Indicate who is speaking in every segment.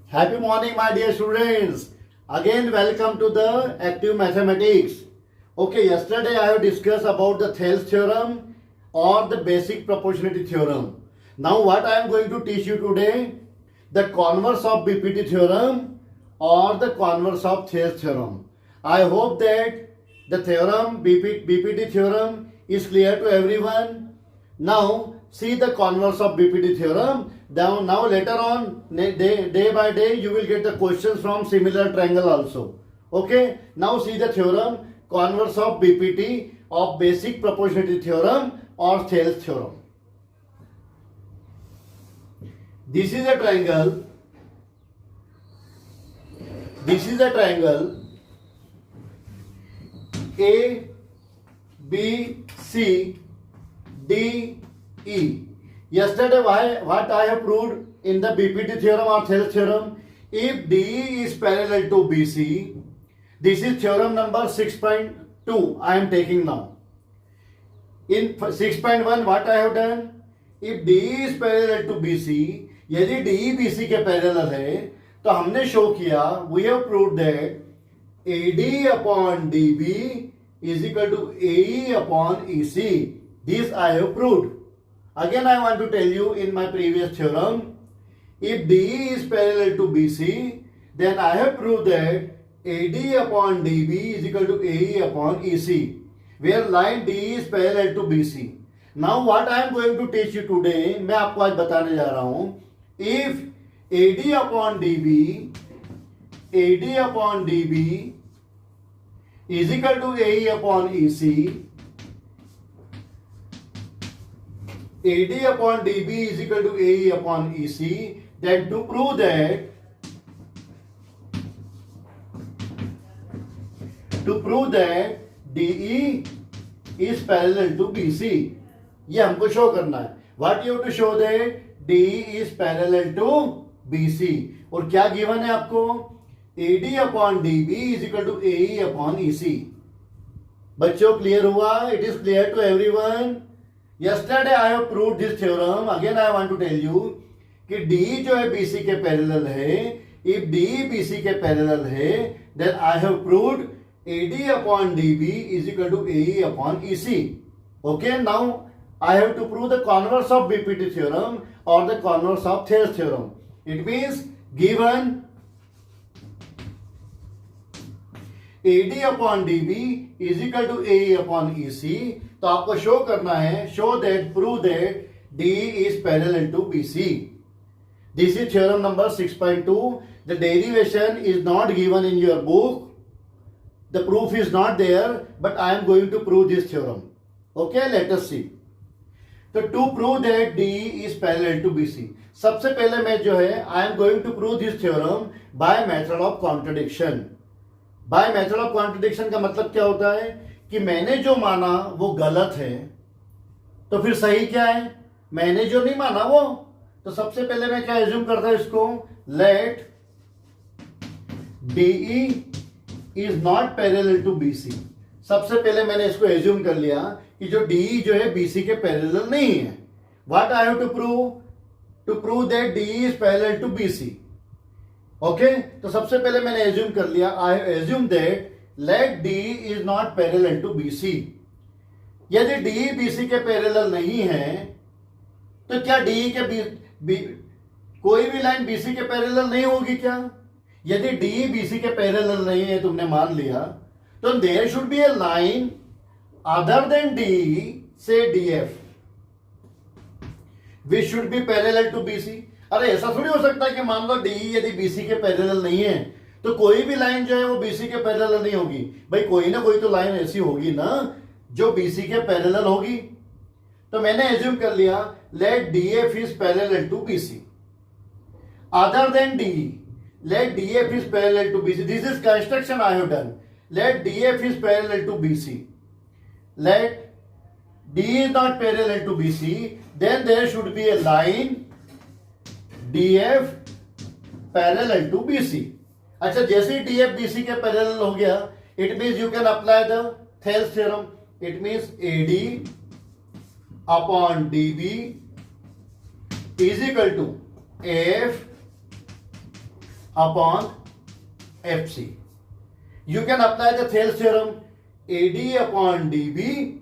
Speaker 1: Happy morning, my dear students. Again, welcome to the active mathematics. Okay, yesterday I have discussed about the Thales theorem or the basic proportionality theorem. Now, what I am going to teach you today, the converse of BPT theorem or the converse of Thales theorem. I hope that the theorem, BPT theorem, is clear to everyone. Now, see the converse of BPT theorem. Now later on, day by day, you will get the questions from similar triangle also. Okay. Now see the theorem, converse of BPT of basic proportionality theorem or Thales theorem. This is a triangle. This is a triangle A, B, C, D, E. Yesterday, what I have proved in the BPT theorem or Thales theorem, if DE is parallel to BC, this is theorem number 6.2 I am taking now. In 6.1 what I have done, if DE is parallel to BC, यदि DE BC के parallel है, तो हमने show किया, we have proved that AD upon DB is equal to AE upon EC. This I have proved. Again, I want to tell you in my previous theorem, if DE is parallel to BC, then I have proved that AD upon DB is equal to AE upon EC, where line DE is parallel to BC. Now, what I am going to teach you today, मैं आपको आज बताने जा रहा हूँ, if AD upon DB is equal to AE upon EC, AD upon DB is equal to AE upon EC, then to prove that DE is parallel to BC, ये हमको show करना है. What you have to show that DE is parallel to BC. और क्या given है आपको? AD upon DB is equal to AE upon EC. बच्चों clear हुआ? It is clear to everyone. Yesterday I have proved this theorem. Again I want to tell you कि DE जो है BC के पैरेलल है. If DE BC के parallel है, then I have proved AD upon DB is equal to AE upon EC. Okay, now I have to prove the converse of BPT theorem or the converse of Thales theorem. It means given AD upon DB is equal to AE upon EC, तो आपको show करना है, show that, prove that DE is parallel to BC. This is theorem number 6.2. The derivation is not given in your book. The proof is not there, but I am going to prove this theorem. Okay, let us see. So to prove that DE is parallel to BC, सबसे पहले मैं जो है, I am going to prove this theorem by method of contradiction. By method of contradiction का मतलब क्या होता है कि मैंने जो माना वो गलत है, तो फिर सही क्या है? मैंने जो नहीं माना वो. तो सबसे पहले मैं क्या एज्यूम करता हूं इसको, let DE is not parallel to BC. सबसे पहले मैंने इसको एज्यूम कर लिया कि जो DE जो है BC के पैरेलल नहीं है. What I have to prove that DE is parallel to BC. Okay, तो सबसे पहले मैंने एज्यूम कर लिया, I assume that let DE is not parallel to BC. यदि DE BC के पैरेलल नहीं है, तो क्या DE के कोई भी लाइन BC के पैरेलल नहीं होगी क्या? यदि DE BC के पैरेलल नहीं है, तुमने मान लिया, तो there should be a line other than DE, say DF, which should be parallel to BC. अरे ऐसा थोड़ी हो सकता है कि मान लो DE यदि BC के पैरेलल नहीं है, तो कोई भी लाइन जो है वो BC के पैरेलल नहीं होगी. भाई कोई ना कोई तो लाइन ऐसी होगी ना जो BC के पैरेलल होगी. तो मैंने एज्यूम कर लिया, let DF is parallel to BC other than DE. Let DF is parallel to BC. This is construction I have done. Let DF is parallel to BC. Let DE is not parallel to BC, then there should be a line DF parallel to BC. अच्छा, जैसे ही DF BC के parallel हो गया, it means you can apply the Thales theorem. It means AD upon DB is equal to F upon FC. You can apply the Thales theorem. AD upon DB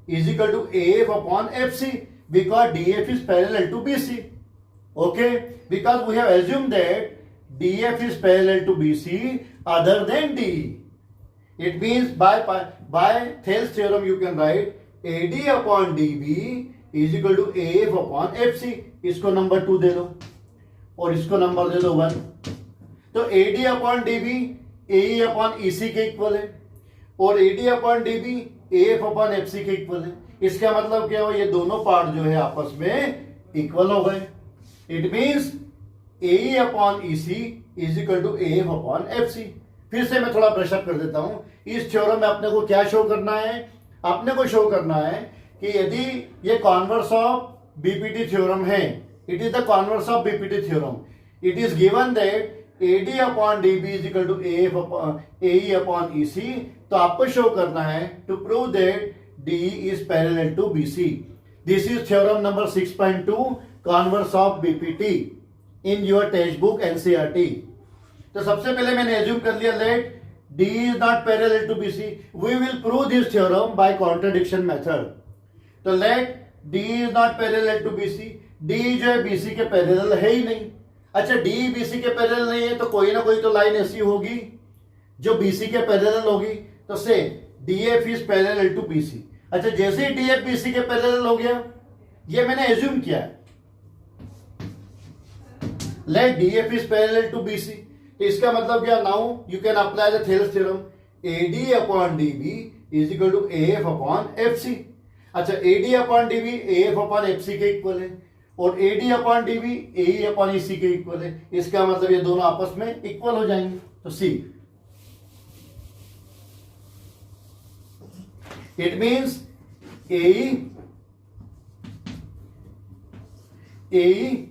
Speaker 1: is equal to AF upon FC because DF is parallel to BC. Okay, because we have assumed that DF is parallel to BC other than DE. It means by Thales theorem you can write AD upon DB is equal to AF upon FC. इसको number 2 दे दो और इसको number दे दो 1. तो AD upon DB AE upon EC के equal है और AD upon DB AF upon FC के इक्वल है. इसका मतलब क्या हो, ये दोनों पार्ट जो है आपस में इक्वल हो गए. It means AE upon EC is equal to AF upon FC. फिर से मैं थोड़ा ब्रश अप कर देता हूं. इस थ्योरम में अपने को क्या शो करना है, अपने को शो करना है कि यदि ये कॉन्वर्स ऑफ बीपीटी थ्योरम है, it is the converse of BPT theorem. It is given that AD upon DB is equal to AF upon AE upon EC. तो आपको शो करना है to prove that DE is parallel to BC. This is theorem number 6.2 converse of BPT in your textbook NCERT. तो सबसे पहले मैंने assume कर लिया late DE is not parallel to BC. We will prove this theorem by contradiction method. तो late DE is not parallel to BC. DE जो है BC के पैरेलल है ही नहीं. अच्छा, DE BC के पैरेलल नहीं है तो कोई ना कोई तो लाइन ऐसी होगी जो BC के पैरेलल होगी. तो से DF is parallel to BC. अच्छा, जैसे ही DF BC के पैरेलल हो गया, ये मैंने एज्यूम किया है. Let DF is parallel to BC. तो इसका मतलब क्या, now you can apply the Thales theorem. AD upon DB is equal to AF upon FC. अच्छा, AD upon DB AF upon FC के इक्वल है और AD upon DB AE upon EC के equal है. इसका मतलब ये दोनों आपस में इक्वल हो जाएंगे. तो see it means AE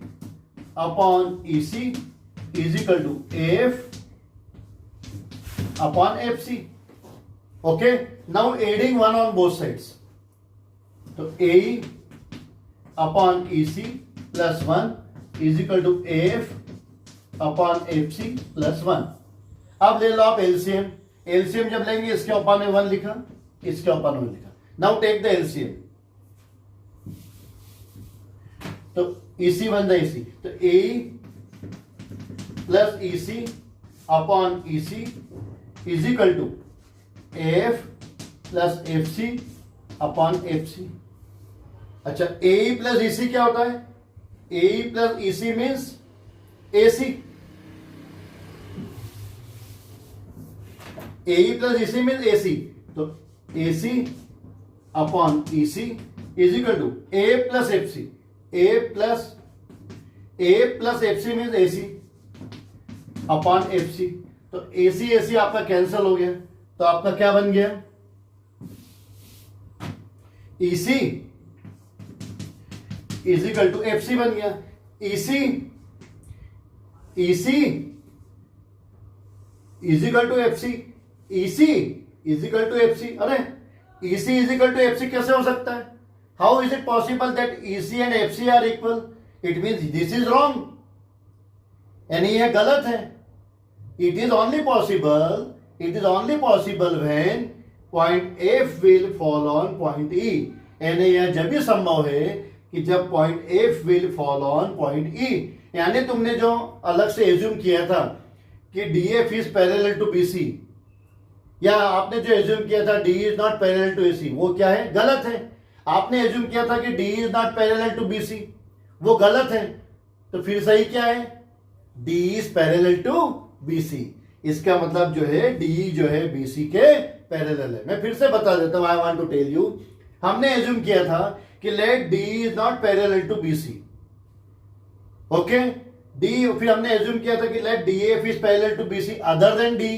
Speaker 1: upon EC is equal to AF upon FC. Okay, now adding 1 on both sides. So AE upon EC plus 1 is equal to AF upon FC plus 1. अब ले लो आप LCM. LCM जब लेंगे इसके ऊपर में 1 लिखा, इसके ऊपर में लिखा. Now take the LCM. तो EC बन जाए EC. तो AE plus EC upon EC is equal to AF plus FC upon FC. अच्छा, AE प्लस EC क्या होता है? AE plus EC means AC. AE plus EC means AC. तो AC upon EC is equal to A plus FC. A plus FC means AC upon FC. तो AC आपका cancel हो गया. तो आपका क्या बन गया? EC is equal to FC बन गया. EC is equal to FC. EC is equal to FC. अरे EC is equal to FC कैसे हो सकता है? How is it possible that EC and FC are equal? It means this is wrong, यानी यह गलत है. It is only possible when point F will fall on point E. यानी यह जब भी संभव है कि जब point F will fall on point E. यानी तुमने जो अलग से एज्यूम किया था कि DF is parallel to BC, या आपने जो एज्यूम किया था DE is not parallel to AC, वो क्या है? गलत है. आपने एज्यूम किया था कि DE is not parallel to BC, वो गलत है. तो फिर सही क्या है? DE is parallel to BC. इसका मतलब जो है DE जो है BC के पैरेलल है. मैं फिर से बता देता हूं, I want to tell you. हमने एज्यूम किया था कि let DE is not parallel to BC. Okay, DE. फिर हमने एज्यूम किया था कि let DF is parallel to BC other than DE.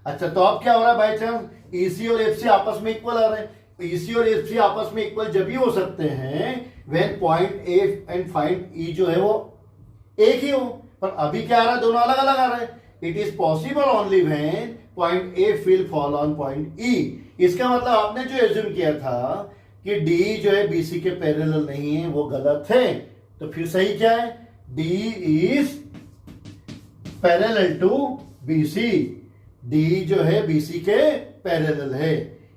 Speaker 1: अच्छा, तो अब क्या हो रहा है? बाय चांस EC और FC आपस में इक्वल आ रहे हैं. EC और FC आपस में इक्वल जब भी हो सकते हैं when point F and find E जो है वो एक ही हो. पर अभी क्या आ रहा है? दोनों अलग अलग आ रहे हैं. It is possible only when point F will fall on point E. इसका मतलब आपने जो एज्यूम किया था कि DE जो है BC के पैरेलल नहीं है, वो गलत है. तो फिर सही क्या है? DE is parallel to BC, D जो है BC के पैरेलल है.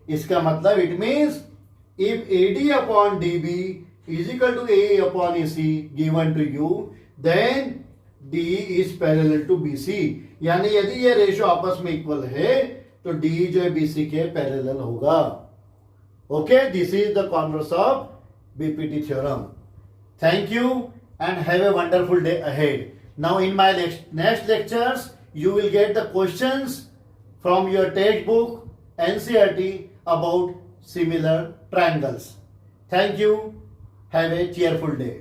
Speaker 1: इसका मतलब it means if AD upon DB is equal to A upon AC given to you, then D is parallel to BC. यानी यदि ये रेशियो आपस में इक्वल है तो D जो है BC के पैरेलल होगा. Okay, this is the converse of BPT theorem. Thank you and have a wonderful day ahead. Now in my next lectures you will get the questions from your textbook NCERT about similar triangles. Thank you. Have a cheerful day.